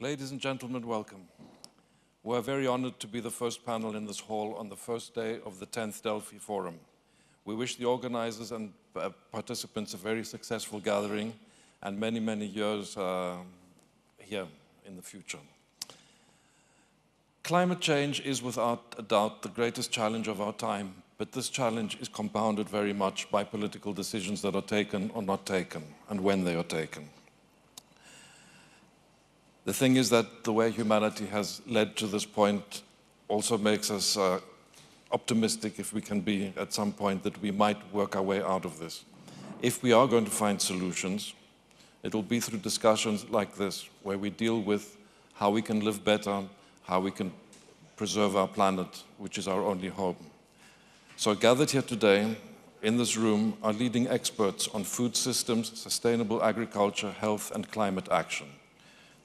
Ladies and gentlemen, welcome. We are very honored to be the first panel in this hall on the first day of the 10th Delphi Forum. We wish the organizers and participants a very successful gathering and many, many years here in the future. Climate change is without a doubt the greatest challenge of our time, but this challenge is compounded very much by political decisions that are taken or not taken, and when they are taken. The thing is that the way humanity has led to this point also makes us optimistic, if we can be at some point, that we might work our way out of this. If we are going to find solutions, it will be through discussions like this, where we deal with how we can live better, how we can preserve our planet, which is our only home. So gathered here today, in this room, are leading experts on food systems, sustainable agriculture, health, and climate action.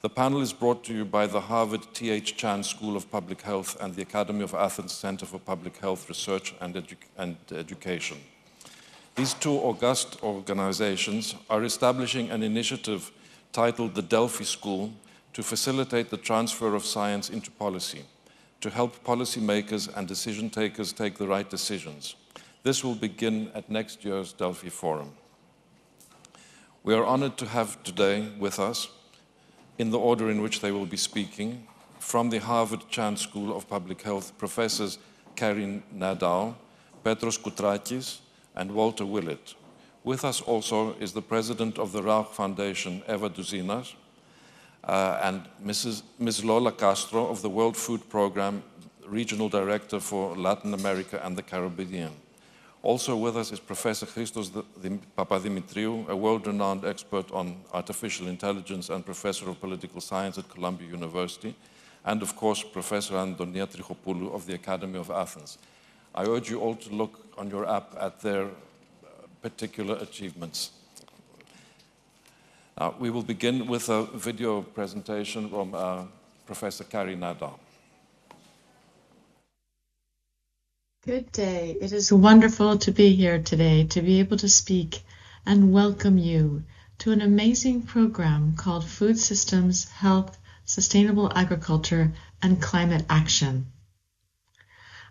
The panel is brought to you by the Harvard T.H. Chan School of Public Health and the Academy of Athens Center for Public Health Research and Education. These two august organizations are establishing an initiative titled the Delphi School to facilitate the transfer of science into policy, to help policymakers and decision takers take the right decisions. This will begin at next year's Delphi Forum. We are honored to have today with us, in the order in which they will be speaking, from the Harvard Chan School of Public Health, Professors Kari, Nadeau, Petros, Koutrakis, and Walter Willett. With us also is the president of the Rauch Foundation, Douzinas, and Ms. Lola Castro of the World Food Programme, Regional Director for Latin America and the Caribbean. Also with us is Professor Christos Papadimitriou, a world-renowned expert on artificial intelligence and professor of political science at Columbia University, and of course, Professor Antonia Trichopoulou of the Academy of Athens. I urge you all to look on your app at their particular achievements. We will begin with a video presentation from Professor Kari Nadeau. Good day. It is wonderful to be here today, to be able to speak and welcome you to an amazing program called Food Systems, Health, Sustainable Agriculture, and Climate Action.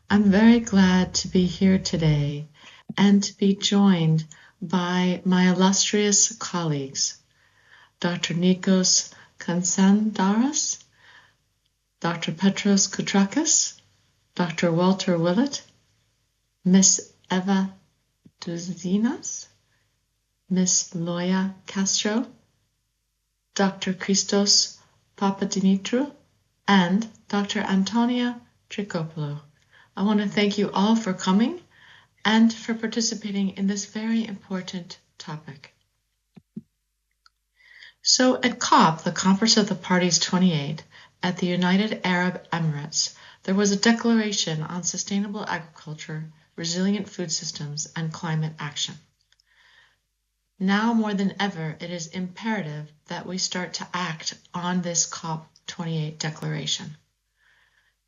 I'm very glad to be here today and to be joined by my illustrious colleagues, Dr. Nikos Konstantaras, Dr. Petros Koutrakis, Dr. Walter Willett, Miss Eva Douzinas, Miss Lola Castro, Dr. Christos Papadimitriou, and Dr. Antonia Trichopoulou. I want to thank you all for coming and for participating in this very important topic. So at COP, the Conference of the Parties 28, at the United Arab Emirates, there was a declaration on sustainable agriculture, resilient food systems, and climate action. Now more than ever, it is imperative that we start to act on this COP28 declaration.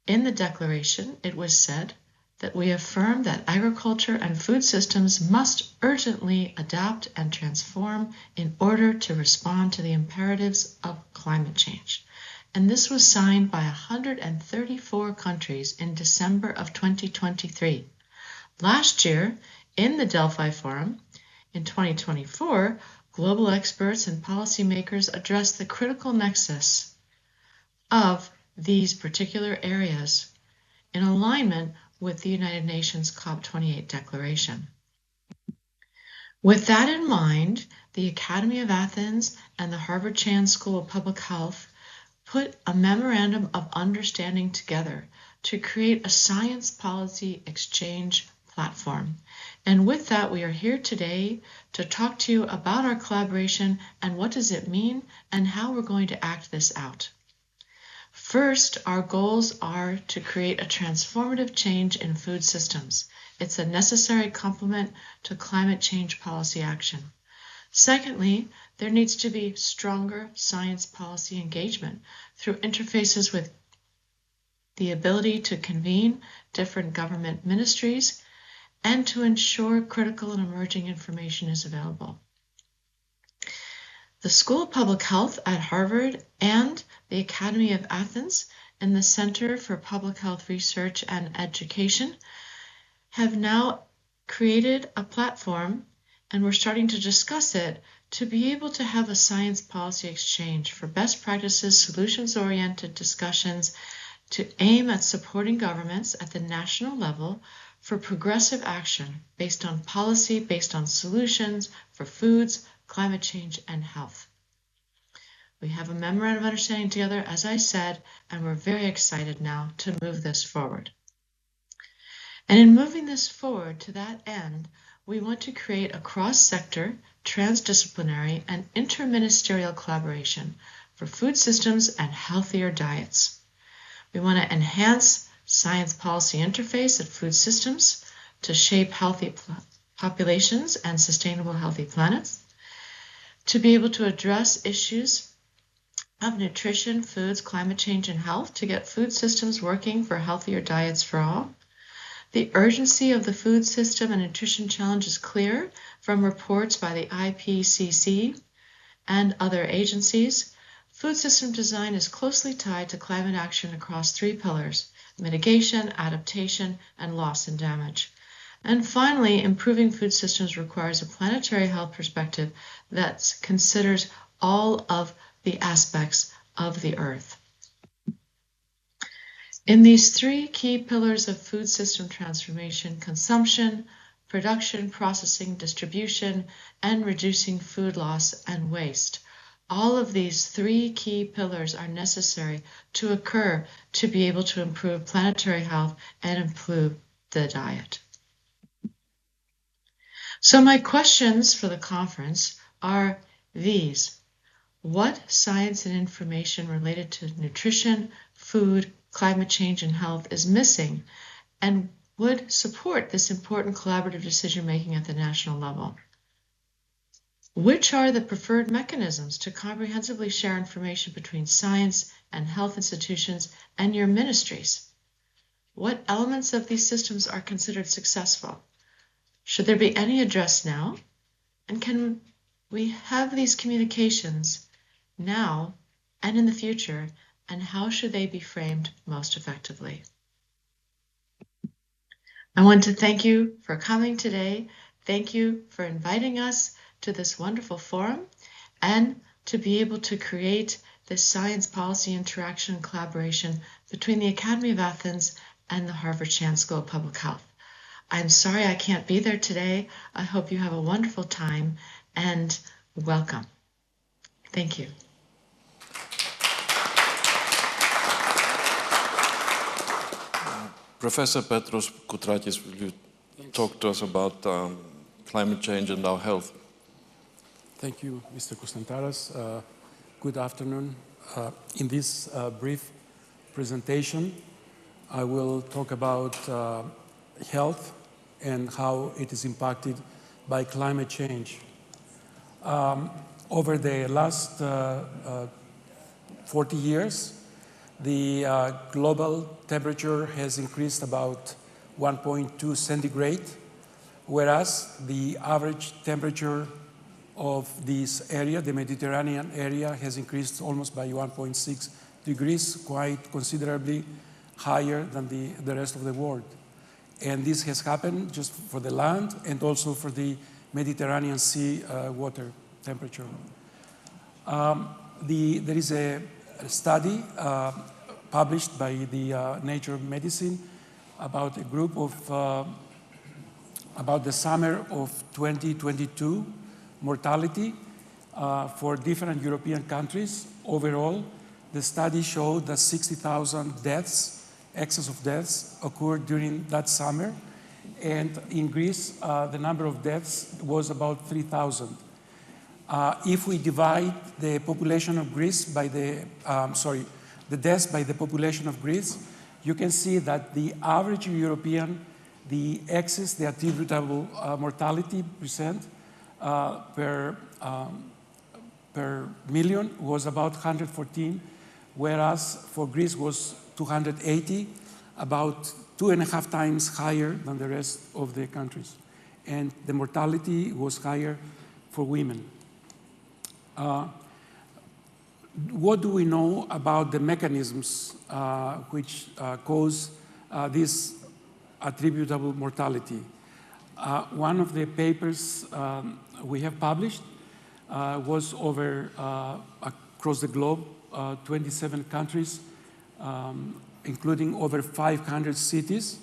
In the declaration, it was said that we affirm that agriculture and food systems must urgently adapt and transform in order to respond to the imperatives of climate change. And this was signed by 134 countries in December of 2023. Last year, in the Delphi Forum, in 2024, global experts and policymakers addressed the critical nexus of these particular areas in alignment with the United Nations COP28 declaration. With that in mind, the Academy of Athens and the Harvard Chan School of Public Health put a memorandum of understanding together to create a science policy exchange platform. And with that, we are here today to talk to you about our collaboration and what does it mean and how we're going to act this out. First, our goals are to create a transformative change in food systems. It's a necessary complement to climate change policy action. Secondly, there needs to be stronger science policy engagement through interfaces with the ability to convene different government ministries and to ensure critical and emerging information is available. The School of Public Health at Harvard and the Academy of Athens and the Center for Public Health Research and Education have now created a platform, and we're starting to discuss it, to be able to have a science policy exchange for best practices, solutions-oriented discussions to aim at supporting governments at the national level for progressive action based on policy, based on solutions for foods, climate change, and health. We have a memorandum of understanding together, as I said, and we're very excited now to move this forward. And in moving this forward to that end, we want to create a cross-sector, transdisciplinary, and interministerial collaboration for food systems and healthier diets. We want to enhance science policy interface at food systems to shape healthy populations and sustainable healthy planets, to be able to address issues of nutrition, foods, climate change, and health to get food systems working for healthier diets for all. The urgency of the food system and nutrition challenge is clear from reports by the IPCC and other agencies. Food system design is closely tied to climate action across 3 pillars: mitigation, adaptation, and loss and damage. And finally, improving food systems requires a planetary health perspective that considers all of the aspects of the earth. In these 3 key pillars of food system transformation: consumption, production, processing, distribution, and reducing food loss and waste. All of these 3 key pillars are necessary to occur to be able to improve planetary health and improve the diet. So my questions for the conference are these. What science and information related to nutrition, food, climate change, and health is missing and would support this important collaborative decision-making at the national level? Which are the preferred mechanisms to comprehensively share information between science and health institutions and your ministries? What elements of these systems are considered successful? Should there be any addressed now? And can we have these communications now and in the future, and how should they be framed most effectively? I want to thank you for coming today. Thank you for inviting us to this wonderful forum and to be able to create this science policy interaction and collaboration between the Academy of Athens and the Harvard Chan School of Public Health. I'm sorry I can't be there today. I hope you have a wonderful time and welcome. Thank you. Professor Petros Koutrakis, will you talk to us about climate change and our health? Thank you, Mr. Konstantaras. Good afternoon. In this brief presentation, I will talk about health and how it is impacted by climate change. Over the last 40 years, the global temperature has increased about 1.2 centigrade, whereas the average temperature of this area, the Mediterranean area, has increased almost by 1.6 degrees, quite considerably higher than the rest of the world. And this has happened just for the land and also for the Mediterranean Sea water temperature. There is a study published by the Nature Medicine about a group of, about the summer of 2022 mortality for different European countries. Overall, the study showed that 60,000 deaths, excess of deaths, occurred during that summer. And in Greece, the number of deaths was about 3,000. If we divide the population of Greece by the deaths by the population of Greece, you can see that the average European, the excess, the attributable mortality percent per million was about 114, whereas for Greece was 280, about 2.5 times higher than the rest of the countries. And the mortality was higher for women. What do we know about the mechanisms which cause this attributable mortality? One of the papers we have published was over across the globe, 27 countries, including over 500 cities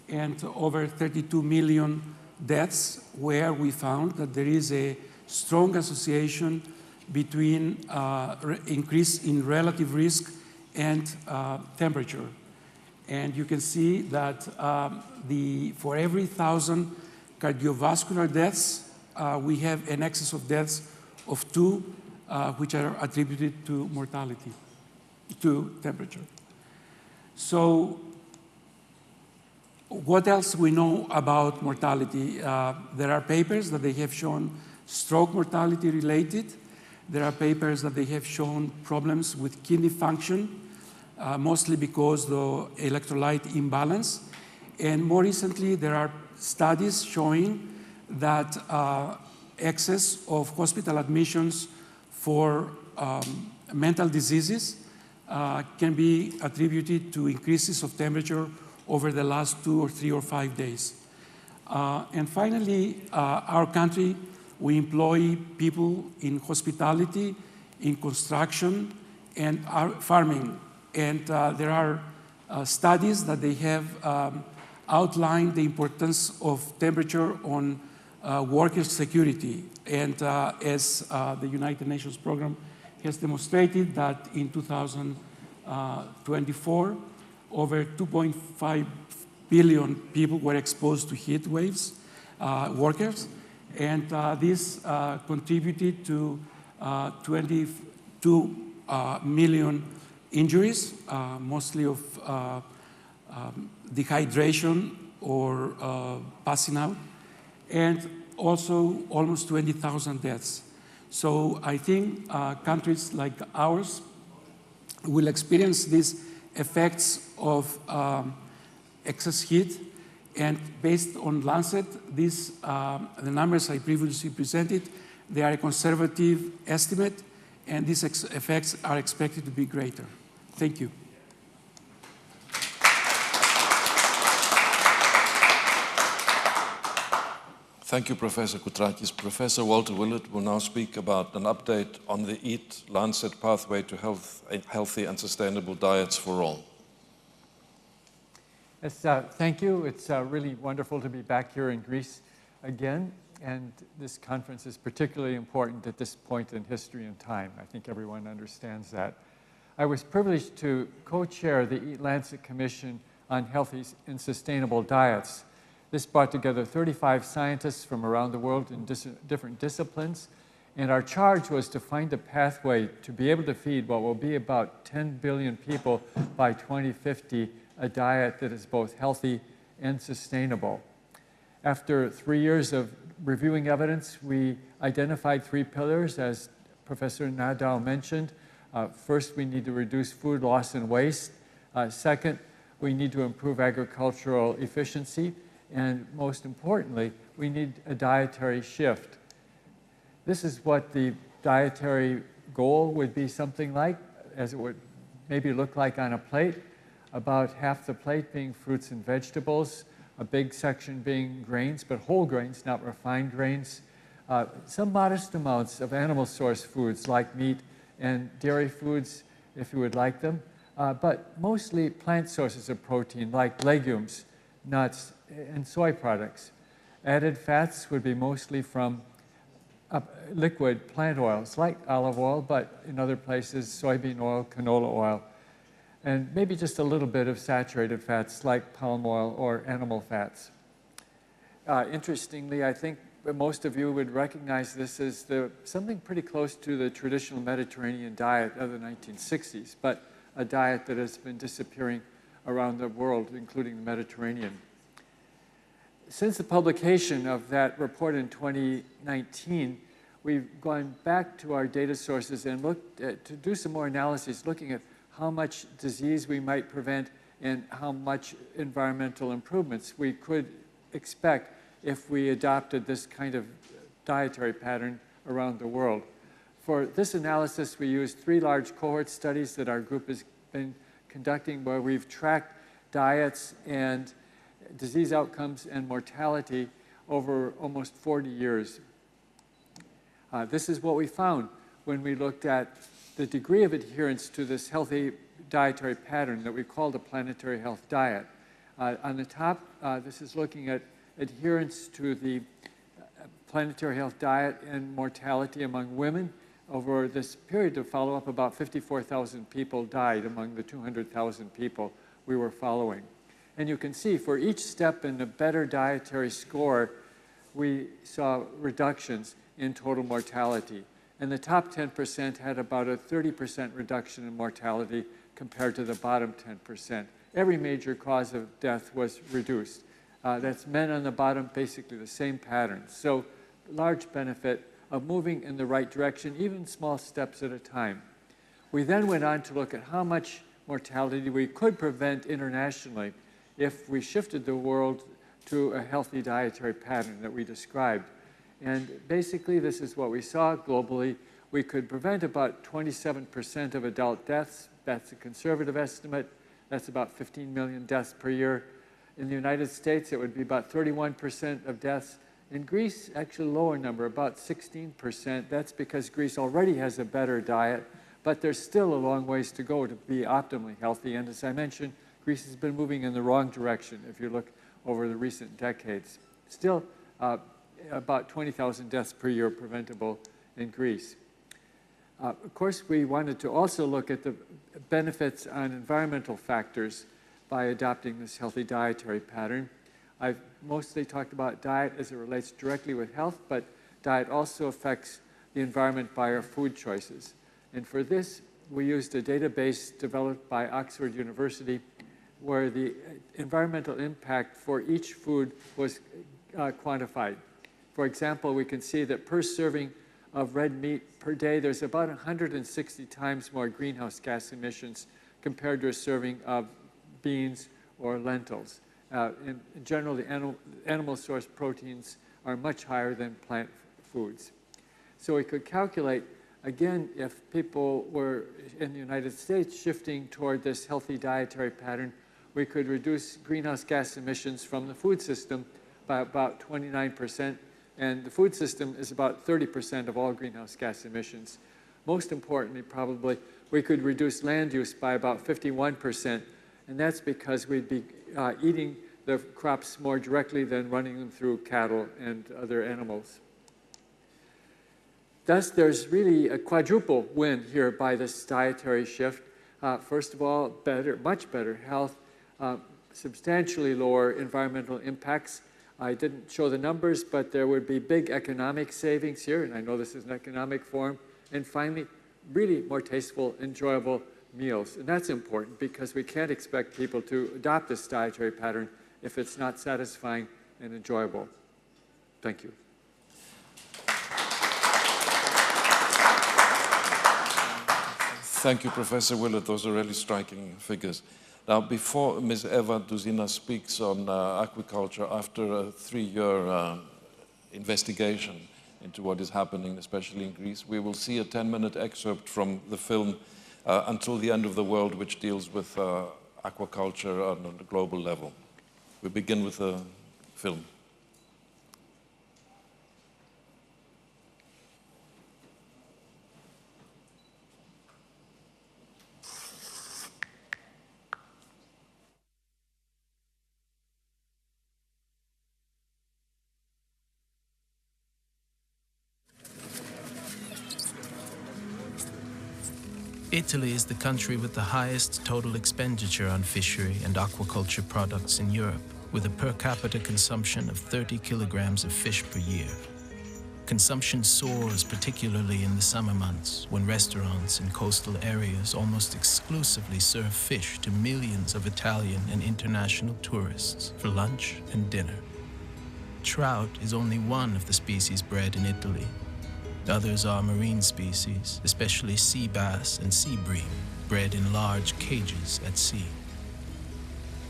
and over 32 million deaths, where we found that there is a strong association between increase in relative risk and temperature. And you can see that for every 1,000 cardiovascular deaths, we have an excess of deaths of 2, which are attributed to mortality, to temperature. So what else we know about mortality? There are papers that they have shown stroke mortality related. There are papers that they have shown problems with kidney function, mostly because the electrolyte imbalance. And more recently, there are studies showing that excess of hospital admissions for mental diseases can be attributed to increases of temperature over the last 2 or 3 or 5 days. And finally, our country, we employ people in hospitality, in construction, and farming. And there are studies that they have outlined the importance of temperature on worker security. And as the United Nations program has demonstrated that in 2024, over 2.5 billion people were exposed to heat waves, workers. And this contributed to 22 million injuries, mostly of dehydration or passing out, and also almost 20,000 deaths. So I think countries like ours will experience these effects of excess heat. And based on Lancet, the numbers I previously presented, they are a conservative estimate, and these effects are expected to be greater. Thank you. Thank you, Professor Koutrakis. Professor Walter Willett will now speak about an update on the EAT Lancet pathway to healthy and sustainable diets for all. Yes, thank you. It's really wonderful to be back here in Greece again. And this conference is particularly important at this point in history and time. I think everyone understands that. I was privileged to co-chair the Eat Lancet Commission on Healthy and Sustainable Diets. This brought together 35 scientists from around the world in different disciplines. And our charge was to find a pathway to be able to feed what will be about 10 billion people by 2050, a diet that is both healthy and sustainable. After 3 years of reviewing evidence, we identified 3 pillars, as Professor Nadeau mentioned. First, we need to reduce food loss and waste. Second, we need to improve agricultural efficiency. And most importantly, we need a dietary shift. This is what the dietary goal would be something like, as it would maybe look like on a plate. About half the plate being fruits and vegetables, a big section being grains, but whole grains, not refined grains. Some modest amounts of animal source foods like meat and dairy foods, if you would like them, but mostly plant sources of protein like legumes, nuts, and soy products. Added fats would be mostly from liquid plant oils like olive oil, but in other places, soybean oil, canola oil, and maybe just a little bit of saturated fats like palm oil or animal fats. Interestingly, I think most of you would recognize this as something pretty close to the traditional Mediterranean diet of the 1960s, but a diet that has been disappearing around the world, including the Mediterranean. Since the publication of that report in 2019, we've gone back to our data sources and looked to do some more analyses, looking at how much disease we might prevent and how much environmental improvements we could expect if we adopted this kind of dietary pattern around the world. For this analysis, we used 3 large cohort studies that our group has been conducting where we've tracked diets and disease outcomes and mortality over almost 40 years. This is what we found when we looked at the degree of adherence to this healthy dietary pattern that we call the planetary health diet. On the top, this is looking at adherence to the planetary health diet and mortality among women. Over this period of follow-up, about 54,000 people died among the 200,000 people we were following. And you can see for each step in the better dietary score, we saw reductions in total mortality. And the top 10% had about a 30% reduction in mortality compared to the bottom 10%. Every major cause of death was reduced. That's men on the bottom, basically the same pattern. So large benefit of moving in the right direction, even small steps at a time. We then went on to look at how much mortality we could prevent internationally if we shifted the world to a healthy dietary pattern that we described. And basically, this is what we saw globally. We could prevent about 27% of adult deaths. That's a conservative estimate. That's about 15 million deaths per year. In the United States, it would be about 31% of deaths. In Greece, actually a lower number, about 16%. That's because Greece already has a better diet, but there's still a long ways to go to be optimally healthy. And as I mentioned, Greece has been moving in the wrong direction if you look over the recent decades. Still, about 20,000 deaths per year preventable in Greece. Of course, we wanted to also look at the benefits on environmental factors by adopting this healthy dietary pattern. I've mostly talked about diet as it relates directly with health, but diet also affects the environment by our food choices. And for this, we used a database developed by Oxford University where the environmental impact for each food was quantified. For example, we can see that per serving of red meat per day, there's about 160 times more greenhouse gas emissions compared to a serving of beans or lentils. In general, the animal source proteins are much higher than plant foods. So we could calculate, again, if people were in the United States shifting toward this healthy dietary pattern, we could reduce greenhouse gas emissions from the food system by about 29%. And the food system is about 30% of all greenhouse gas emissions. Most importantly, probably, we could reduce land use by about 51%. And that's because we'd be eating the crops more directly than running them through cattle and other animals. Thus, there's really a quadruple win here by this dietary shift. First of all, much better health, substantially lower environmental impacts. I didn't show the numbers, but there would be big economic savings here, and I know this is an economic forum. And finally, really more tasteful, enjoyable meals. And that's important because we can't expect people to adopt this dietary pattern if it's not satisfying and enjoyable. Thank you. Thank you, Professor Willett. Those are really striking figures. Now, before Ms. Eva Douzinas speaks on aquaculture, after a 3-year investigation into what is happening, especially in Greece, we will see a 10-minute excerpt from the film Until the End of the World, which deals with aquaculture on a global level. We begin with the film. Italy is the country with the highest total expenditure on fishery and aquaculture products in Europe, with a per capita consumption of 30 kilograms of fish per year. Consumption soars, particularly in the summer months, when restaurants in coastal areas almost exclusively serve fish to millions of Italian and international tourists for lunch and dinner. Trout is only one of the species bred in Italy. Others are marine species, especially sea bass and sea bream, bred in large cages at sea.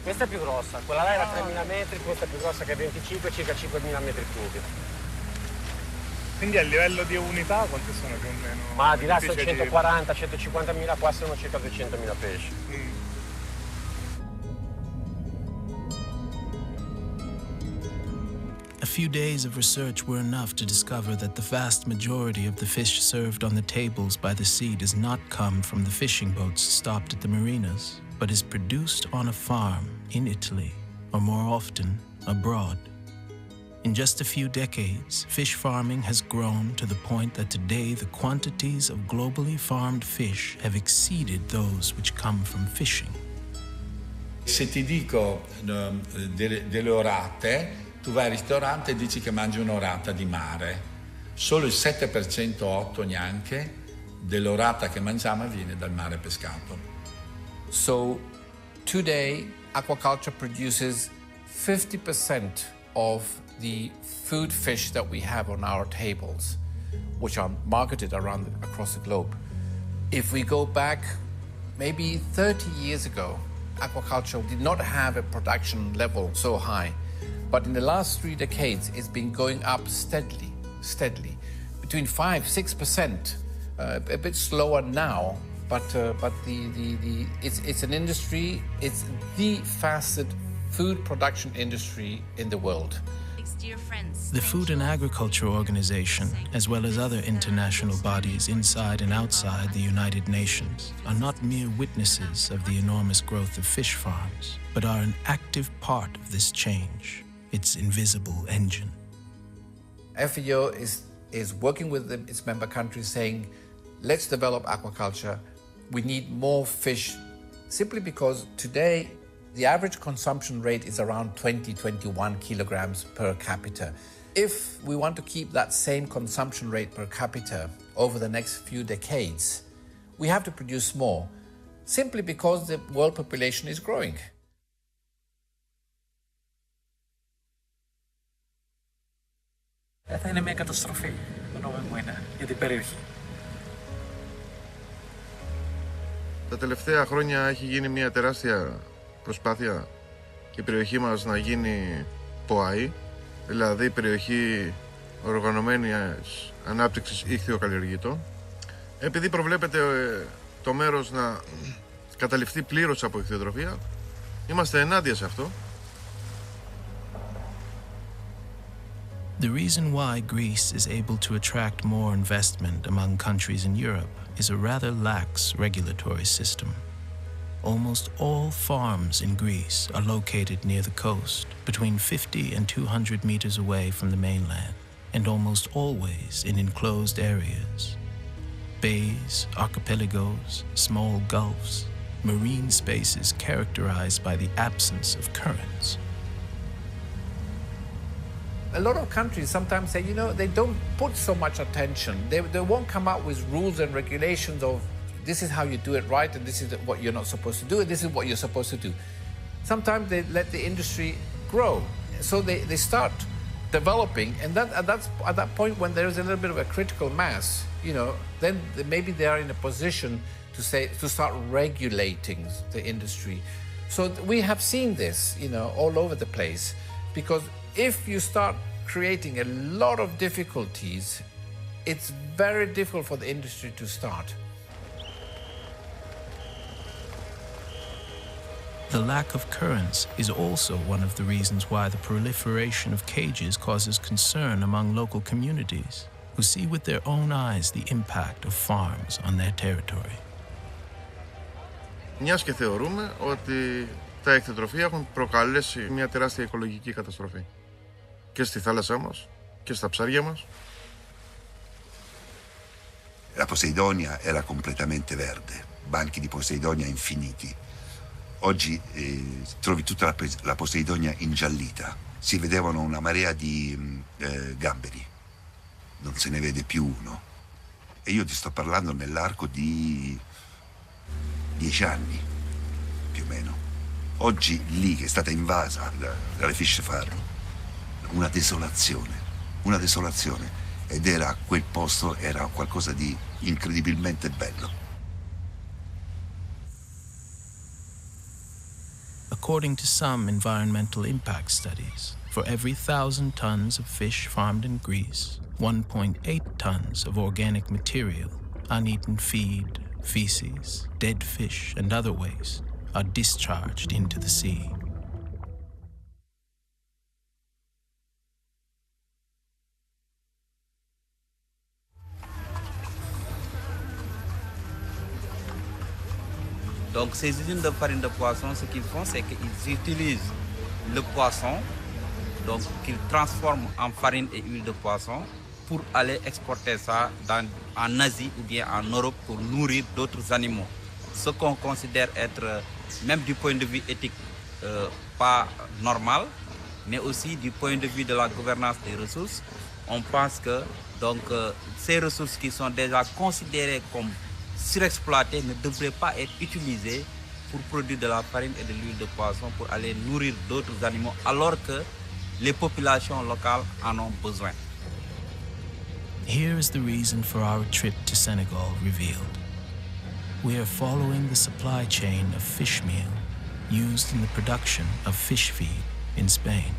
Questa è più grossa, quella là era 3.000 metri, questa è più grossa che 25, circa 5.000 metri cubi. Quindi a livello di unità quanti sono più o meno? Ma di là 140-150.000 può essere circa 200.000 pesci. A few days of research were enough to discover that the vast majority of the fish served on the tables by the sea does not come from the fishing boats stopped at the marinas, but is produced on a farm in Italy, or more often, abroad. In just a few decades, fish farming has grown to the point that today the quantities of globally farmed fish have exceeded those which come from fishing. Se ti dico delle orate, tu vai al ristorante e dici che mangi un'orata di mare. Solo il 7%, 8 neanche, dell'orata che mangiamo viene dal mare pescato. So today, aquaculture produces 50% of the food fish that we have on our tables, which are marketed across the globe. If we go back maybe 30 years ago, aquaculture did not have a production level so high. But in the last 3 decades, it's been going up steadily, between 5-6%. A bit slower now, but it's an industry. It's the fastest food production industry in the world. The Food and Agriculture Organization, as well as other international bodies inside and outside the United Nations, are not mere witnesses of the enormous growth of fish farms, but are an active part of this change, its invisible engine. FAO is working with its member countries saying, let's develop aquaculture. We need more fish, simply because today the average consumption rate is around 20-21 kilograms per capita. If we want to keep that same consumption rate per capita over the next few decades, we have to produce more, simply because the world population is growing. Θα είναι μια καταστροφή, το νόμο μου είναι, για την περιοχή. Τα τελευταία χρόνια έχει γίνει μια τεράστια προσπάθεια η περιοχή μας να γίνει ΠΟΑΗ, δηλαδή περιοχή οργανωμένης ανάπτυξης ιχθυοκαλλιεργητών. Επειδή προβλέπεται το μέρος να καταληφθεί πλήρως από ιχθυοτροφία, είμαστε ενάντια σε αυτό. The reason why Greece is able to attract more investment among countries in Europe is a rather lax regulatory system. Almost all farms in Greece are located near the coast, between 50 and 200 meters away from the mainland, and almost always in enclosed areas. Bays, archipelagos, small gulfs, marine spaces characterized by the absence of currents. A lot of countries sometimes say, they don't put so much attention. They won't come out with rules and regulations of this is how you do it right and this is what you're not supposed to do and this is what you're supposed to do. Sometimes they let the industry grow. So they start developing, and that's at that point when there's a little bit of a critical mass, then maybe they are in a position to start regulating the industry. So we have seen this, all over the place, because if you start creating a lot of difficulties, it's very difficult for the industry to start. The lack of currents is also one of the reasons why the proliferation of cages causes concern among local communities, who see with their own eyes the impact of farms on their territory. Μιας και θεωρούμε ότι τα ιχθυοτροφία έχουν προκαλέσει μια τεράστια οικολογική καταστροφή και στη θάλασσά μας και στα ψάρια μας. La Poseidonia era completamente verde, banchi di Poseidonia infiniti. Oggi trovi tutta la Poseidonia ingiallita. Si vedevano una marea di gamberi. Non se ne vede più uno. E io ti sto parlando nell'arco di 10 anni, più o meno. Oggi lì, che è stata invasa dalle fish farm, una desolazione. Ed era quel posto, era qualcosa di incredibilmente bello. According to some environmental impact studies, for every 1,000 tons of fish farmed in Greece, 1.8 tons of organic material, uneaten feed, feces, dead fish, and other waste are discharged into the sea. Donc ces usines de farine de poisson, ce qu'ils font, c'est qu'ils utilisent le poisson, donc qu'ils transforment en farine et huile de poisson pour aller exporter ça en Asie ou bien en Europe pour nourrir d'autres animaux. Ce qu'on considère être, même du point de vue éthique, pas normal, mais aussi du point de vue de la gouvernance des ressources, on pense que donc, ces ressources qui sont déjà considérées comme surexploitées ne devraient pas être utilisées pour produire de la farine et de l'huile de poisson pour aller nourrir d'autres animaux alors que les populations locales en ont besoin. Here is the reason for our trip to Senegal revealed. We are following the supply chain of fish meal used in the production of fish feed in Spain.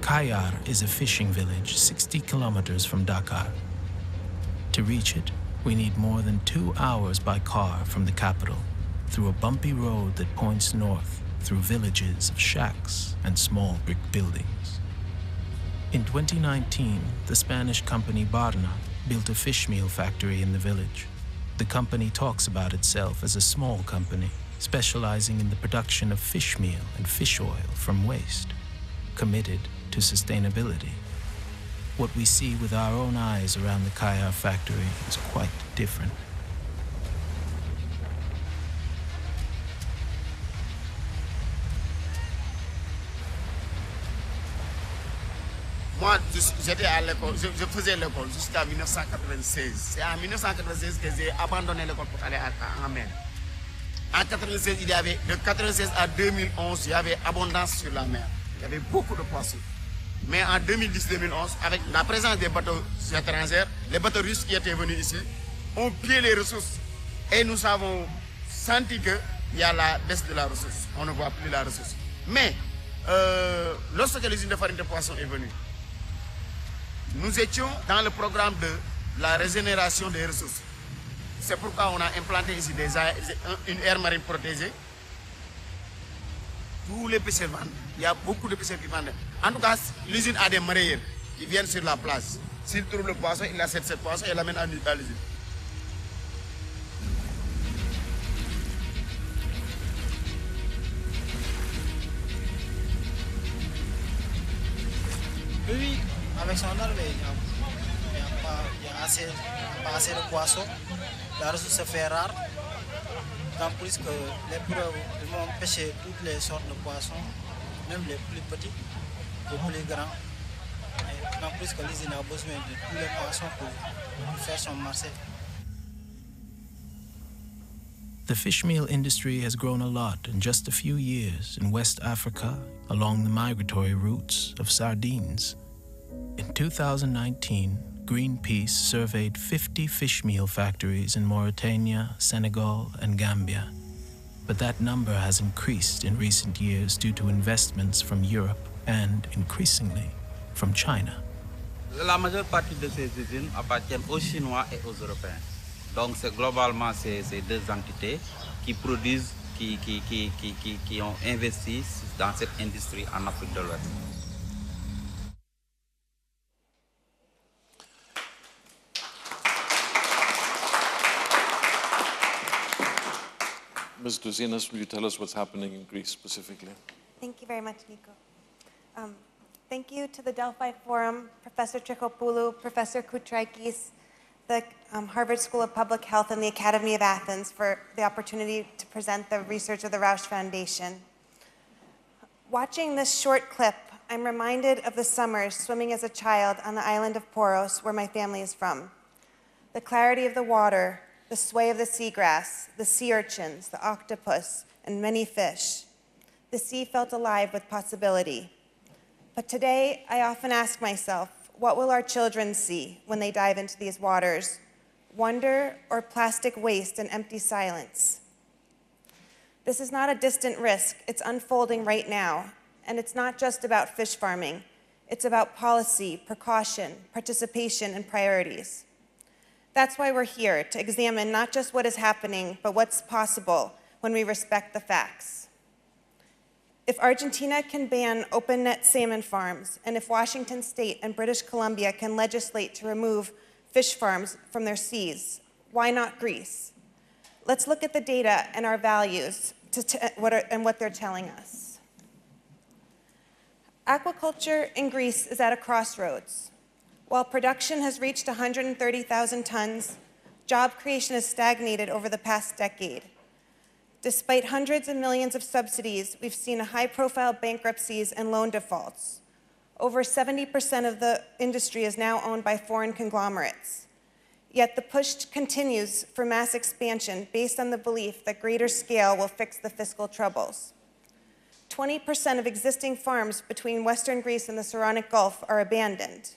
Kayar is a fishing village 60 kilometers from Dakar. To reach it, we need more than 2 hours by car from the capital, through a bumpy road that points north through villages of shacks and small brick buildings. In 2019, the Spanish company Barna built a fish meal factory in the village. The company talks about itself as a small company, specializing in the production of fish meal and fish oil from waste, committed to sustainability. What we see with our own eyes around the Kayar factory is quite different. Moi, j'étais à l'école, je faisais l'école jusqu'à 1996. C'est en 1996 que j'ai abandonné l'école pour aller en mer. En 1996, il y avait, de 1996 à 2011, il y avait abondance sur la mer. Il y avait beaucoup de poissons. Mais en 2010-2011, avec la présence des bateaux étrangers, les bateaux russes qui étaient venus ici, ont pillé les ressources. Et nous avons senti qu'il y a la baisse de la ressource. On ne voit plus la ressource. Mais, lorsque l'usine de farine de poisson est venue, nous étions dans le programme de la régénération des ressources. C'est pourquoi on a implanté ici une aire marine protégée. Tous les pêcheurs vendent. Il y a beaucoup de pêcheurs qui vendent. En tout cas, l'usine a des mareyeurs qui viennent sur la place. S'ils trouvent le poisson, ils achètent ce poisson et l'amènent à l'usine. Oui, avec son arbre, il n'y a pas assez de poissons. La ressource se fait rare. D'autant plus que les preuves vont pêcher toutes les sortes de poissons, même les plus petits, les plus grands. Et d'autant plus que l'usine a besoin de tous les poissons pour faire son marché. The fish meal industry has grown a lot in just a few years in West Africa along the migratory routes of sardines. In 2019, Greenpeace surveyed 50 fish meal factories in Mauritania, Senegal, and Gambia. But that number has increased in recent years due to investments from Europe and, increasingly, from China. La majeure partie de ces usines appartiennent aux Chinois et aux Européens. Donc c'est globalement ces deux entités qui produisent, qui ont investi dans cette industrie en Afrique de l'Ouest. Ms. Douzinas, will you tell us what's happening in Greece specifically? Thank you very much, Nico. Thank you to the Delphi Forum, Professor Trichopoulou, Professor Koutrakis, the Harvard School of Public Health, and the Academy of Athens for the opportunity to present the research of the Rauch Foundation. Watching this short clip, I'm reminded of the summers swimming as a child on the island of Poros, where my family is from. The clarity of the water, the sway of the seagrass, the sea urchins, the octopus, and many fish. The sea felt alive with possibility. But today, I often ask myself, what will our children see when they dive into these waters? Wonder or plastic waste and empty silence? This is not a distant risk. It's unfolding right now. And it's not just about fish farming. It's about policy, precaution, participation, and priorities. That's why we're here, to examine not just what is happening, but what's possible when we respect the facts. If Argentina can ban open net salmon farms, and if Washington State and British Columbia can legislate to remove fish farms from their seas, why not Greece? Let's look at the data and our values and what they're telling us. Aquaculture in Greece is at a crossroads. While production has reached 130,000 tons, job creation has stagnated over the past decade. Despite hundreds of millions of subsidies, we've seen high-profile bankruptcies and loan defaults. Over 70% of the industry is now owned by foreign conglomerates. Yet the push continues for mass expansion based on the belief that greater scale will fix the fiscal troubles. 20% of existing farms between Western Greece and the Saronic Gulf are abandoned.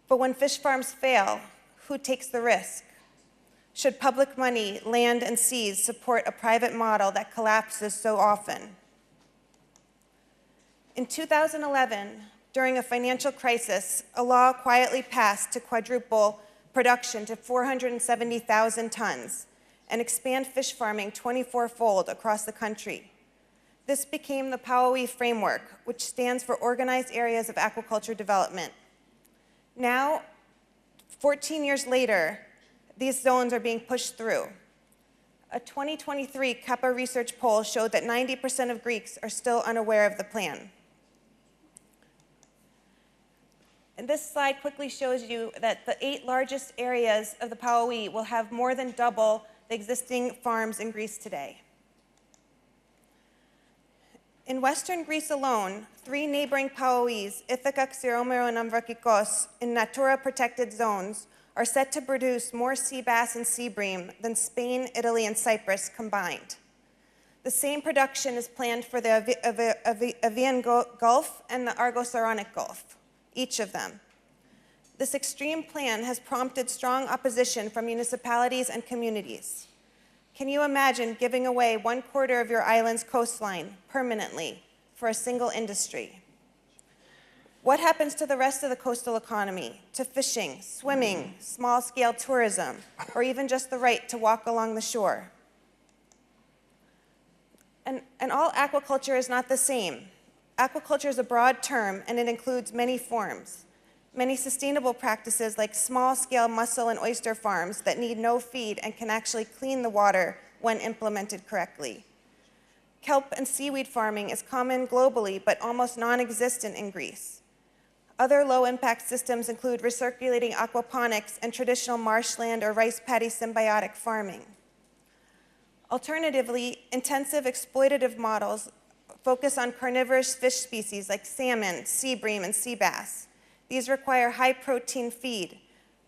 But when fish farms fail, who takes the risk? Should public money, land, and seas support a private model that collapses so often? In 2011, during a financial crisis, a law quietly passed to quadruple production to 470,000 tons and expand fish farming 24-fold across the country. This became the Pauahi framework, which stands for Organized Areas of Aquaculture Development. Now, 14 years later, these zones are being pushed through. A 2023 Kappa research poll showed that 90% of Greeks are still unaware of the plan. And this slide quickly shows you that the 8 largest areas of the Pauahi will have more than double the existing farms in Greece today. In Western Greece alone, 3 neighboring Pauahis, Ithaca, Xeromero, and Amvrakikos, in Natura protected zones, are set to produce more sea bass and sea bream than Spain, Italy, and Cyprus combined. The same production is planned for the Aegean Gulf and the Argo-Saronic Gulf, each of them. This extreme plan has prompted strong opposition from municipalities and communities. Can you imagine giving away 1/4 of your island's coastline permanently for a single industry? What happens to the rest of the coastal economy, to fishing, swimming, small-scale tourism, or even just the right to walk along the shore? And all aquaculture is not the same. Aquaculture is a broad term, and it includes many forms. Many sustainable practices like small-scale mussel and oyster farms that need no feed and can actually clean the water when implemented correctly. Kelp and seaweed farming is common globally, but almost non-existent in Greece. Other low-impact systems include recirculating aquaponics and traditional marshland or rice paddy symbiotic farming. Alternatively, intensive exploitative models focus on carnivorous fish species like salmon, sea bream, and sea bass. These require high-protein feed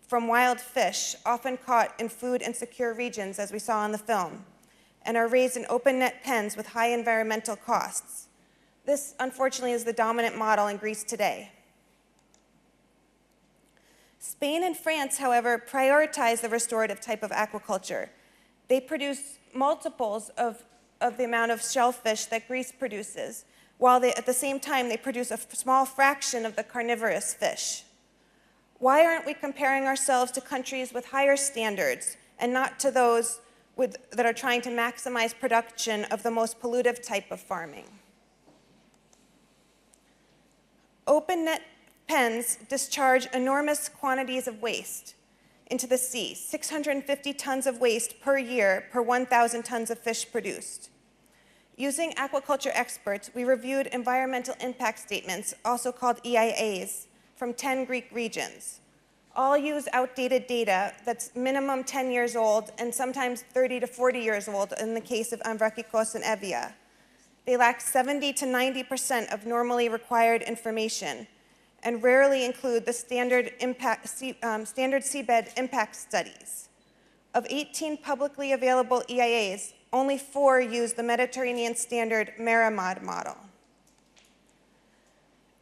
from wild fish, often caught in food-insecure regions, as we saw in the film, and are raised in open-net pens with high environmental costs. This, unfortunately, is the dominant model in Greece today. Spain and France, however, prioritize the restorative type of aquaculture. They produce multiples of the amount of shellfish that Greece produces, while at the same time they produce a small fraction of the carnivorous fish. Why aren't we comparing ourselves to countries with higher standards and not to those that are trying to maximize production of the most pollutive type of farming? Open net pens discharge enormous quantities of waste into the sea, 650 tons of waste per year per 1,000 tons of fish produced. Using aquaculture experts, we reviewed environmental impact statements, also called EIAs, from 10 Greek regions. All use outdated data that's minimum 10 years old and sometimes 30 to 40 years old in the case of Amvrakikos and Evia. They lack 70 to 90% of normally required information and rarely include the standard seabed impact studies. Of 18 publicly available EIAs, only 4 use the Mediterranean standard Marimod model.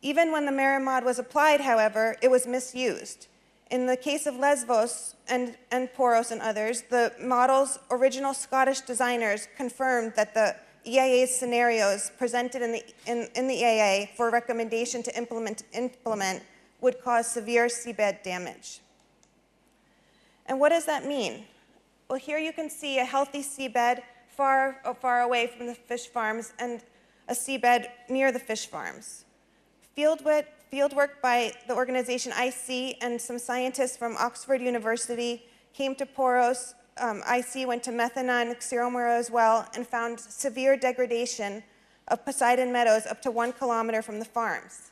Even when the Marimod was applied, however, it was misused. In the case of Lesbos and Poros and others, the model's original Scottish designers confirmed that the EIA's scenarios presented in the EIA for recommendation to implement would cause severe seabed damage. And what does that mean? Well, here you can see a healthy seabed far away from the fish farms and a seabed near the fish farms. Fieldwork by the organization IC and some scientists from Oxford University came to Poros. IC went to Methana and Xeromero as well and found severe degradation of Poseidon meadows up to 1 kilometer from the farms.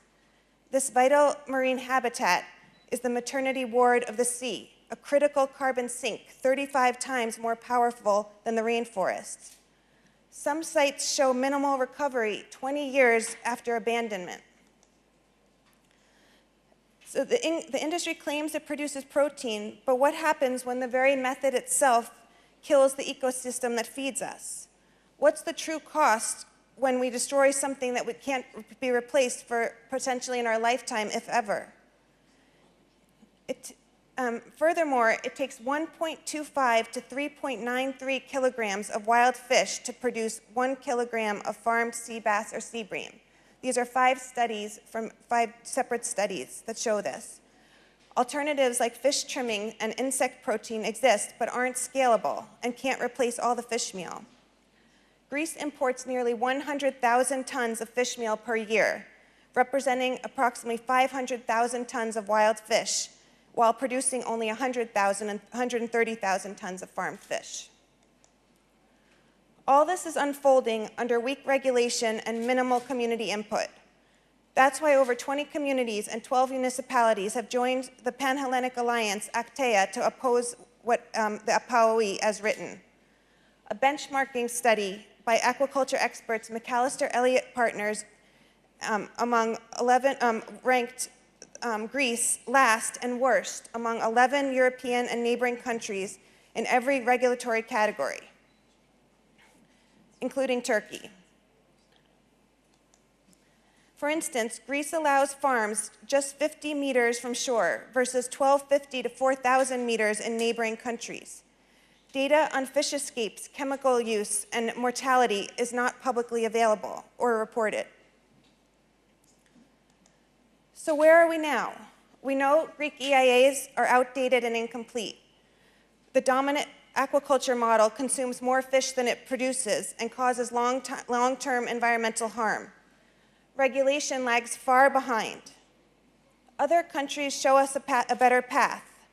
This vital marine habitat is the maternity ward of the sea, a critical carbon sink 35 times more powerful than the rainforest. Some sites show minimal recovery 20 years after abandonment. So the industry claims it produces protein, but what happens when the very method itself kills the ecosystem that feeds us? What's the true cost when we destroy something that can't be replaced for potentially in our lifetime, if ever? Furthermore, it takes 1.25 to 3.93 kilograms of wild fish to produce 1 kilogram of farmed sea bass or sea bream. These are 5 studies from 5 separate studies that show this. Alternatives like fish trimming and insect protein exist but aren't scalable and can't replace all the fish meal. Greece imports nearly 100,000 tons of fish meal per year, representing approximately 500,000 tons of wild fish, while producing only 100,000 and 130,000 tons of farmed fish. All this is unfolding under weak regulation and minimal community input. That's why over 20 communities and 12 municipalities have joined the Pan-Hellenic Alliance, Actea, to oppose the PAOE as written. A benchmarking study by aquaculture experts, McAllister Elliott Partners, ranked Greece last and worst among 11 European and neighboring countries in every regulatory category, including Turkey. For instance, Greece allows farms just 50 meters from shore versus 1,250 to 4,000 meters in neighboring countries. Data on fish escapes, chemical use, and mortality is not publicly available or reported. So where are we now? We know Greek EIAs are outdated and incomplete. The dominant aquaculture model consumes more fish than it produces and causes long-term environmental harm. Regulation lags far behind. Other countries show us a better path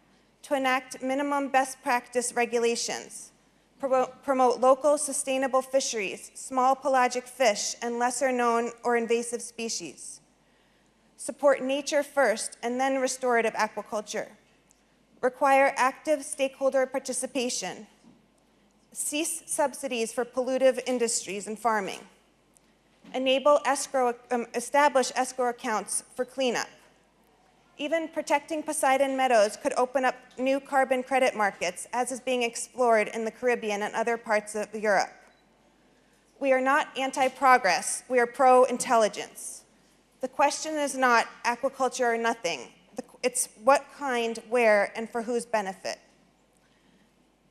to enact minimum best practice regulations, promote local sustainable fisheries, small pelagic fish, and lesser known or invasive species. Support nature first and then restorative aquaculture. Require active stakeholder participation. Cease subsidies for pollutive industries and farming. Enable establish escrow accounts for cleanup. Even protecting Poseidon meadows could open up new carbon credit markets, as is being explored in the Caribbean and other parts of Europe. We are not anti-progress, we are pro-intelligence. The question is not aquaculture or nothing. It's what kind, where, and for whose benefit.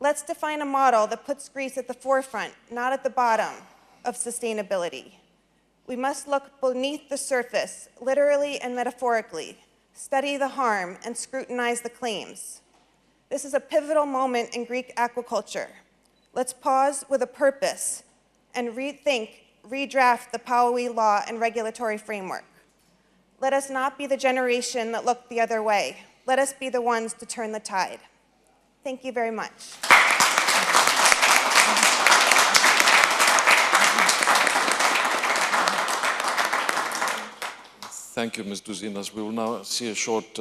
Let's define a model that puts Greece at the forefront, not at the bottom, of sustainability. We must look beneath the surface, literally and metaphorically, study the harm, and scrutinize the claims. This is a pivotal moment in Greek aquaculture. Let's pause with a purpose and redraft the PAOE law and regulatory framework. Let us not be the generation that looked the other way. Let us be the ones to turn the tide. Thank you very much. Thank you, Ms. Douzinas. We will now see a short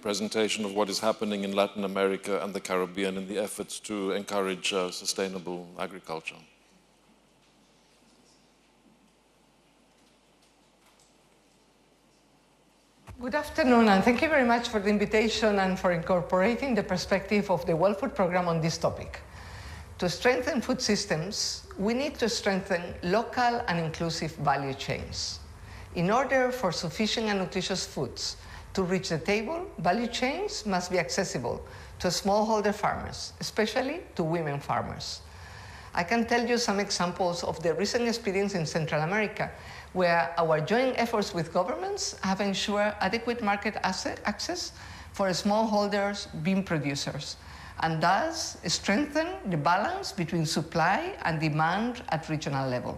presentation of what is happening in Latin America and the Caribbean in the efforts to encourage sustainable agriculture. Good afternoon, and thank you very much for the invitation and for incorporating the perspective of the World Food Programme on this topic. To strengthen food systems, we need to strengthen local and inclusive value chains. In order for sufficient and nutritious foods To reach the table, value chains must be accessible to smallholder farmers, especially to women farmers. I can tell you some examples of the recent experience in Central America, where our joint efforts with governments have ensured adequate market access for smallholders bean producers, and thus strengthen the balance between supply and demand at regional level.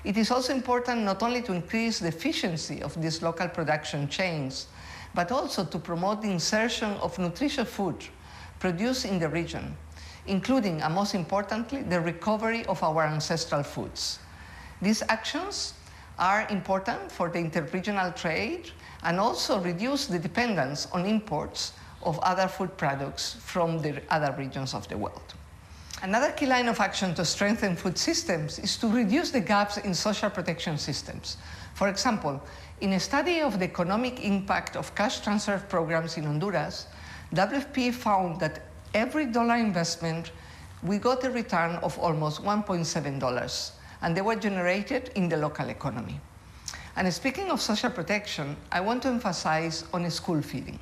It is also important not only to increase the efficiency of these local production chains, but also to promote the insertion of nutritious food produced in the region, including, and most importantly, the recovery of our ancestral foods. These actions are important for the interregional trade and also reduce the dependence on imports of other food products from the other regions of the world. Another key line of action to strengthen food systems is to reduce the gaps in social protection systems. For example, in a study of the economic impact of cash transfer programs in Honduras, WFP found that every dollar investment, we got a return of almost $1.7, and they were generated in the local economy. And speaking of social protection, I want to emphasize on school feeding.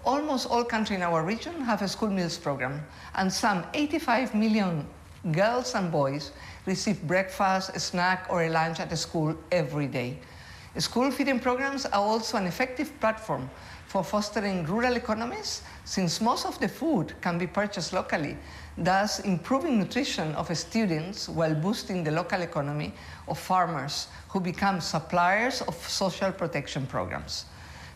Almost all countries in our region have a school meals program, and some 85 million girls and boys receive breakfast, a snack, or a lunch at school every day. School feeding programs are also an effective platform for fostering rural economies, since most of the food can be purchased locally, thus improving nutrition of students while boosting the local economy of farmers who become suppliers of social protection programs.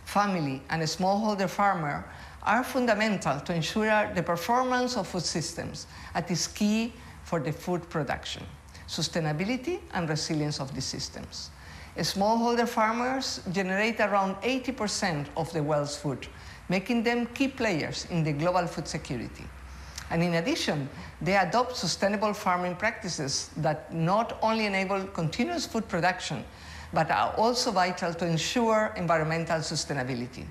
Family and a smallholder farmer are fundamental to ensure the performance of food systems, and is key for the food production, sustainability, and resilience of the systems. Smallholder farmers generate around 80% of the world's food, making them key players in the global food security. And in addition, they adopt sustainable farming practices that not only enable continuous food production, but are also vital to ensure environmental sustainability.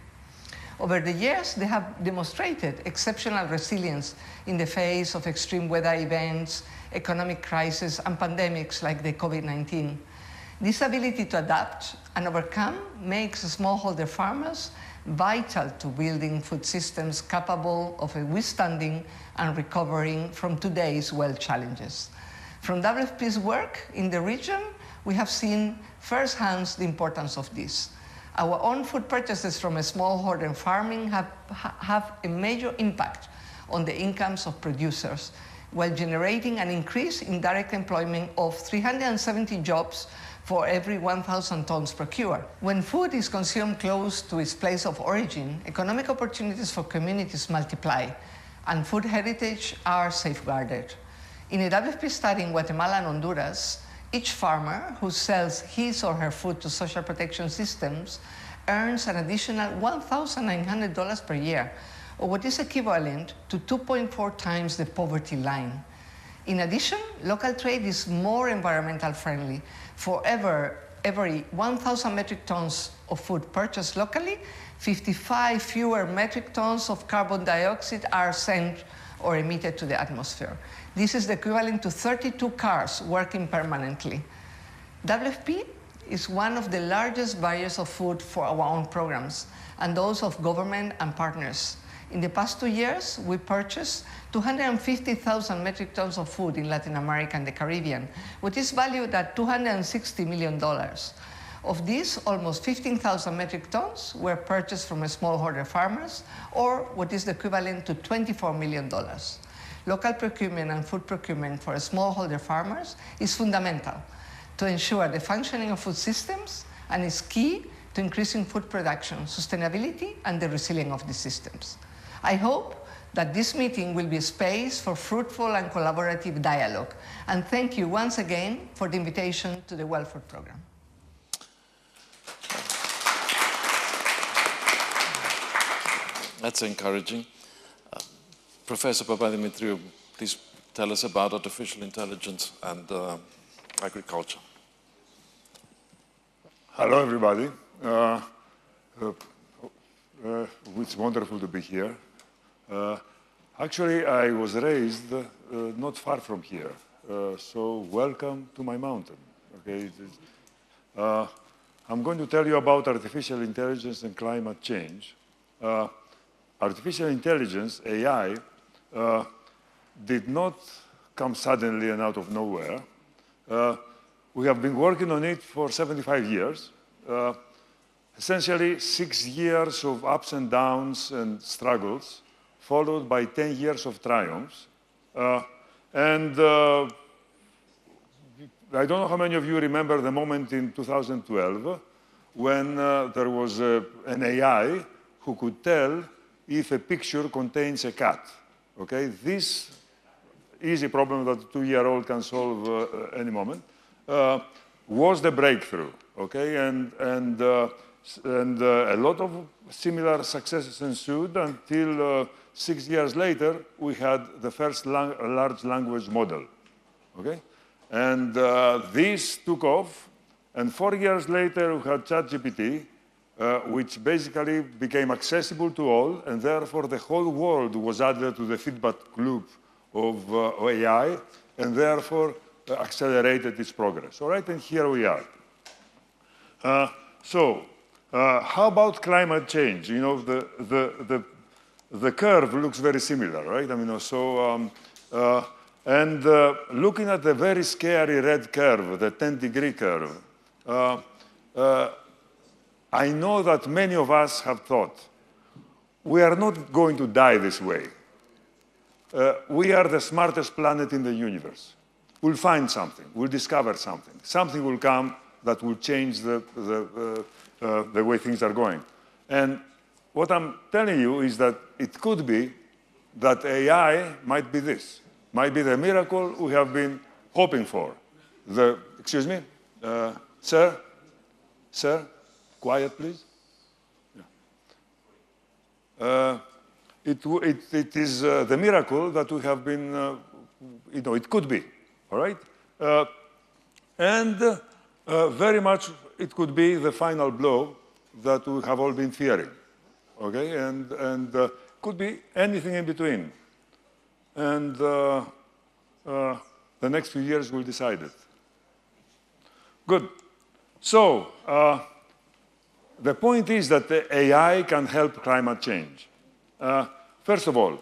Over the years, they have demonstrated exceptional resilience in the face of extreme weather events, economic crises, and pandemics like the COVID-19. This ability to adapt and overcome makes smallholder farmers vital to building food systems capable of withstanding and recovering from today's world challenges. From WFP's work in the region, we have seen firsthand the importance of this. Our own food purchases from smallholder farming have a major impact on the incomes of producers, while generating an increase in direct employment of 370 jobs for every 1,000 tons procured. When food is consumed close to its place of origin, economic opportunities for communities multiply, and food heritage are safeguarded. In a WFP study in Guatemala and Honduras, each farmer who sells his or her food to social protection systems earns an additional $1,900 per year, or what is equivalent to 2.4 times the poverty line. In addition, local trade is more environmental friendly. For every 1,000 metric tons of food purchased locally, 55 fewer metric tons of carbon dioxide are sent or emitted to the atmosphere. This is the equivalent to 32 cars working permanently. WFP is one of the largest buyers of food for our own programs and those of government and partners. In the past 2 years, we purchased 250,000 metric tons of food in Latin America and the Caribbean, which is valued at $260 million. Of these, almost 15,000 metric tons were purchased from smallholder farmers, or what is the equivalent to $24 million. Local procurement and food procurement for smallholder farmers is fundamental to ensure the functioning of food systems, and is key to increasing food production, sustainability, and the resilience of the systems. I hope that this meeting will be a space for fruitful and collaborative dialogue. And thank you once again for the invitation to the World Food Programme. That's encouraging. Professor Papadimitriou, please tell us about artificial intelligence and agriculture. Hello, everybody. It's wonderful to be here. Actually, I was raised not far from here, so welcome to my mountain. Okay, I'm going to tell you about artificial intelligence and climate change. Artificial intelligence, AI, did not come suddenly and out of nowhere. We have been working on it for 75 years. Essentially, 6 years of ups and downs and struggles, followed by 10 years of triumphs. I don't know how many of you remember the moment in 2012 when there was an AI who could tell if a picture contains a cat. Okay, this easy problem that a 2-year-old can solve any moment was the breakthrough. Okay, and a lot of similar successes ensued until 6 years later we had the first large language model. Okay. And this took off, and 4 years later we had ChatGPT, which basically became accessible to all, and therefore the whole world was added to the feedback loop of AI, and therefore accelerated its progress. All right, and here we are. How about climate change? You know, the curve looks very similar, right? I mean, looking at the very scary red curve, the 10-degree curve, I know that many of us have thought, we are not going to die this way. We are the smartest planet in the universe. We'll find something. We'll discover something. Something will come that will change the way things are going. And what I'm telling you is that it could be that AI might be this. Might be the miracle we have been hoping for. Excuse me? Sir? Sir? Quiet, please. Yeah. It is the miracle that we have been, it could be, all right? Very much it could be the final blow that we have all been fearing, okay? And could be anything in between. And the next few years will decide it. Good. So the point is that the AI can help climate change. First of all,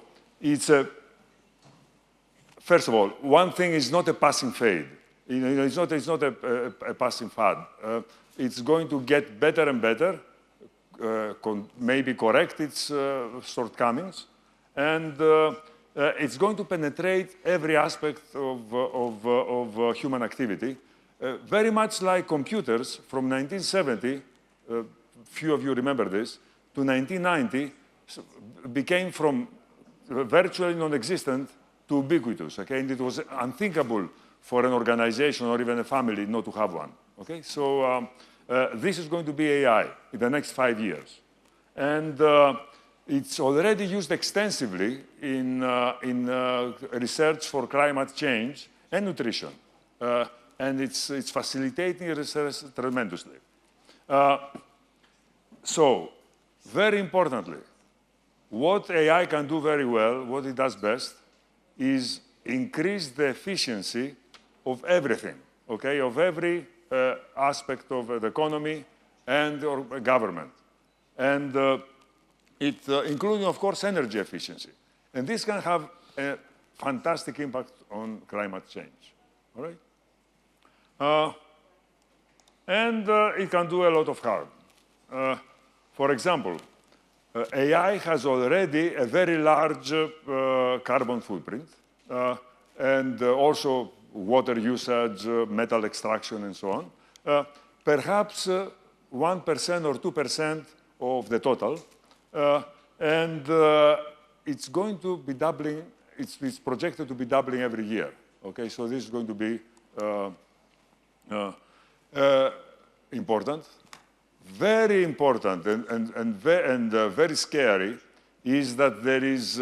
one thing is not a passing fade. It's not a passing fad. It's going to get better and better, maybe correct its shortcomings, and it's going to penetrate every aspect of human activity, very much like computers from 1970, few of you remember this, to 1990, became from virtually non-existent to ubiquitous, okay? And it was unthinkable for an organization or even a family not to have one, okay? So this is going to be AI in the next 5 years. And it's already used extensively in research for climate change and nutrition. And it's facilitating research tremendously. So, very importantly, what AI can do very well, what it does best, is increase the efficiency of everything, okay, of every aspect of the economy and or government. And including, of course, energy efficiency. And this can have a fantastic impact on climate change, all right? And it can do a lot of harm. For example, AI has already a very large carbon footprint, and also water usage, metal extraction, and so on. Perhaps 1% or 2% of the total. And it's going to be doubling, it's projected to be doubling every year. Okay, so this is going to be important. Very important and very scary is that there is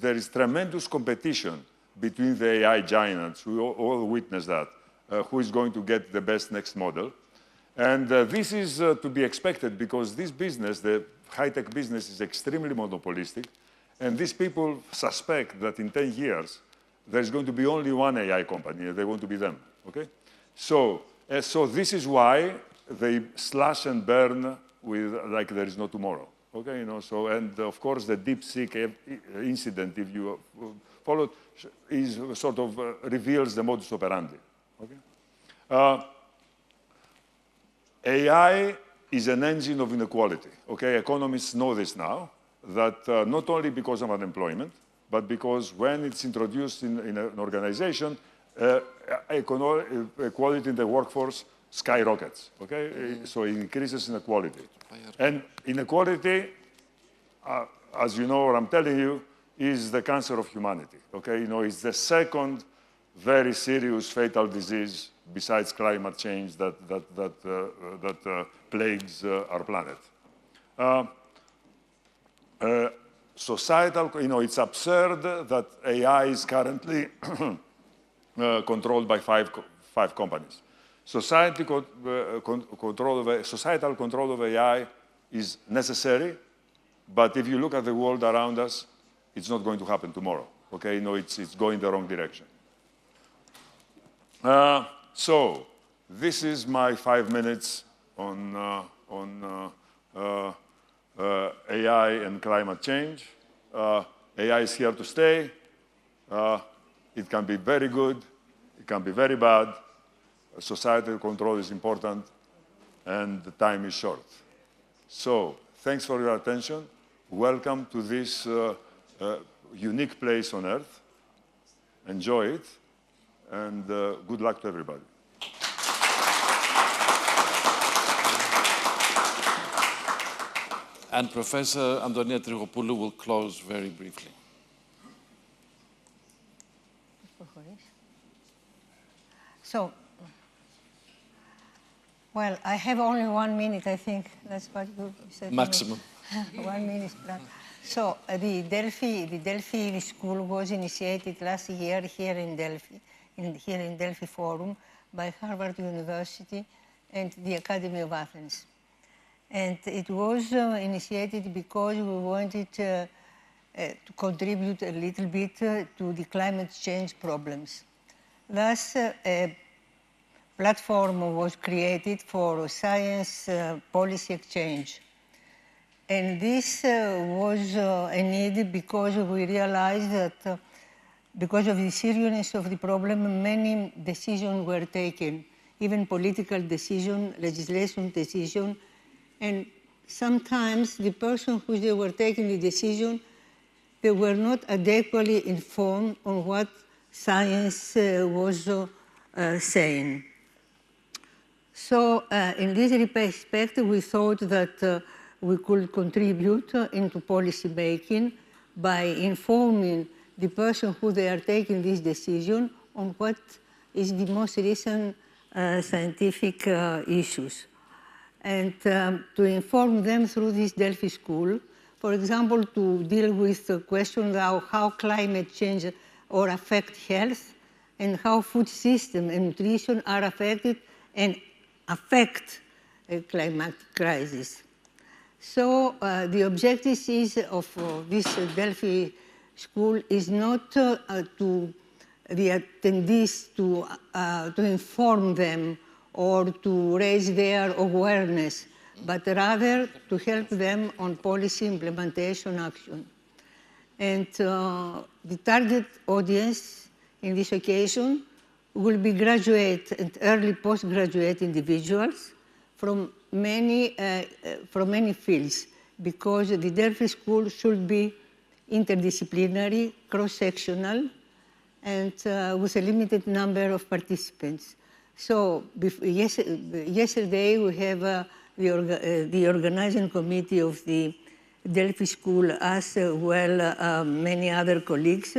there is tremendous competition between the AI giants. We all witness that. Who is going to get the best next model? And this is to be expected because this business, the high-tech business, is extremely monopolistic. And these people suspect that in 10 years, there's going to be only one AI company. They want to be them, okay? So this is why they slash and burn with like there is no tomorrow, okay? You know, so, and of course the DeepSeek incident, if you followed, is sort of reveals the modus operandi, okay? AI is an engine of inequality, okay? Economists know this now, that not only because of unemployment, but because when it's introduced in an organization, equality in the workforce skyrockets, okay? So it increases inequality. And inequality, as you know, what I'm telling you, is the cancer of humanity, okay? You know, it's the second very serious fatal disease besides climate change that plagues our planet. Societal, you know, it's absurd that AI is currently controlled by five companies. Societal control of AI is necessary, but if you look at the world around us, it's not going to happen tomorrow, okay? You know, it's going the wrong direction. So this is my 5 minutes on AI and climate change. AI is here to stay. It can be very good. It can be very bad. Societal control is important, and the time is short. So thanks for your attention. Welcome to this unique place on Earth. Enjoy it, and good luck to everybody. And Professor Antonia Trichopoulou will close very briefly. So, well, I have only 1 minute, I think. That's what you said. Maximum. 1 minute. So, the Delphi school was initiated last year here in Delphi, here in Delphi Forum, by Harvard University and the Academy of Athens. And it was initiated because we wanted to contribute a little bit to the climate change problems. Thus, a platform was created for science policy exchange. And this was a need because we realized that because of the seriousness of the problem, many decisions were taken, even political decisions, legislation decisions, and sometimes the person who they were taking the decision, they were not adequately informed on what science was saying. So in this respect, we thought that we could contribute into policy making by informing the person who they are taking this decision on what is the most recent scientific issues. And to inform them through this Delphi school, for example, to deal with the question of how climate change or affect health, and how food system and nutrition are affected and affect a climate crisis. So the objective is of this Delphi school is not to the attendees to inform them or to raise their awareness, but rather to help them on policy implementation action. And the target audience in this occasion will be graduate and early postgraduate individuals from many fields, because the Delphi school should be interdisciplinary, cross-sectional, and with a limited number of participants. So yesterday we have the organizing committee of the Delphi school, as well many other colleagues.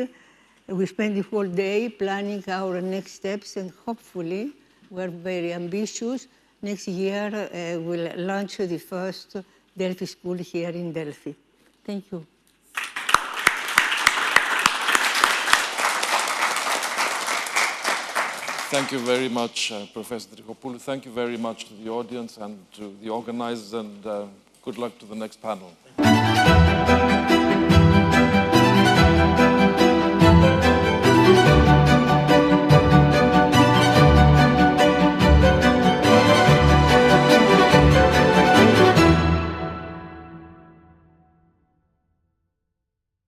We spent the whole day planning our next steps, and hopefully we're very ambitious. Next year we'll launch the first Delphi school here in Delphi. Thank you. Thank you very much, Professor Trichopoulou. Thank you very much to the audience and to the organizers, and good luck to the next panel.